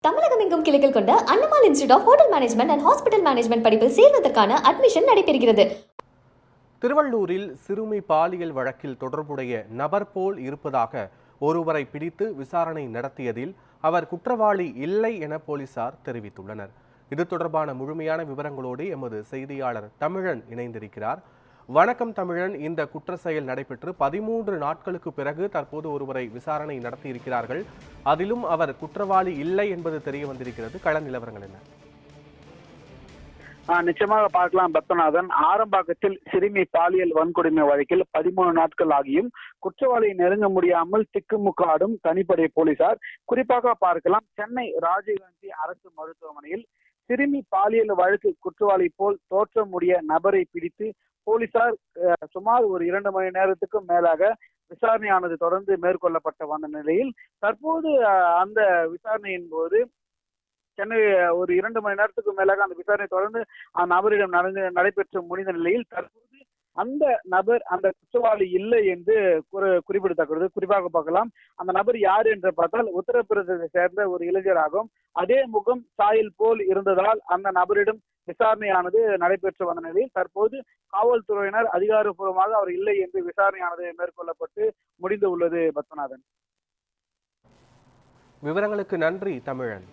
தமிழகம் எங்கும் கிளைகள் கொண்ட Annamal institute of hotel management and hospital management படிப்பில் சேர்வதற்கான அட்மிஷன் நடைபெறுகிறது. திருவள்ளூரில் சிறுமி பாலியல் வழக்கில் தொடர்புடைய நபர் போல் இருப்பதாக ஒருவரை பிடித்து விசாரணை நடத்தியதில் அவர் குற்றவாளி இல்லை என போலீசார் தெரிவித்துள்ளனர். இது தொடர்பான முழுமையான விவரங்களோடு எமது செய்தியாளர் தமிழன் இணைந்திருக்கிறார். வணக்கம் தமிழன். இந்த குற்ற செயல் நடைபெற்று 13 நாட்களுக்கு பிறகு தற்போது ஒருவரை விசாரணை நடத்தியிருக்கிறார்கள். அதிலும் அவர் குற்றவாளி இல்லை என்பது தெரிய வந்திருக்கிறது. கள நிலவரங்கள் என்ன? நிச்சயமாக பார்க்கலாம் பத்மநாதன். ஆரம்பாக்கத்தில் சிறுமி பாலியல் வன்கொடுமை வழக்கில் 13 நாட்கள் ஆகியும் குற்றவாளியை நெருங்க முடியாமல் திக்குமுக்காடும் தனிப்படை போலீசார். குறிப்பாக பார்க்கலாம், சென்னை ராஜீவ்காந்தி அரசு மருத்துவமனையில் சிறுமி பாலியல் வழக்கு குற்றவாளி போல் தோற்றமுடைய நபரை பிடித்து போலீசார் சுமார் ஒரு 2 மணி நேரத்துக்கும் மேலாக விசாரணையானது தொடர்ந்து மேற்கொள்ளப்பட்ட வந்த நிலையில் தற்போது அந்த விசாரணையின் போது சென்னை ஒரு 2 மணி நேரத்துக்கு மேலாக அந்த விசாரணை தொடர்ந்து அந்த நபரிடம் நடைபெற்று முடிந்த நிலையில் தற்போது அந்த நபர் அந்த குற்றவாளி இல்லை என்று குறிப்பிடத்தக்கது. குறிப்பாக பார்க்கலாம், அந்த நபர் யார் என்று பார்த்தால் உத்தரப்பிரதேசத்தை சேர்ந்த ஒரு இளைஞராகும். அதே முகம் சாயல் போல் இருந்ததால் அந்த நபரிடம் விசாரணையானது நடைபெற்று வந்த நிலையில் தற்போது காவல்துறையினர் அதிகாரப்பூர்வமாக அவர் இல்லை என்று விசாரணையானது மேற்கொள்ளப்பட்டு முடிந்து உள்ளது. பத்மநாதன், விவரங்களுக்கு நன்றி தமிழன்.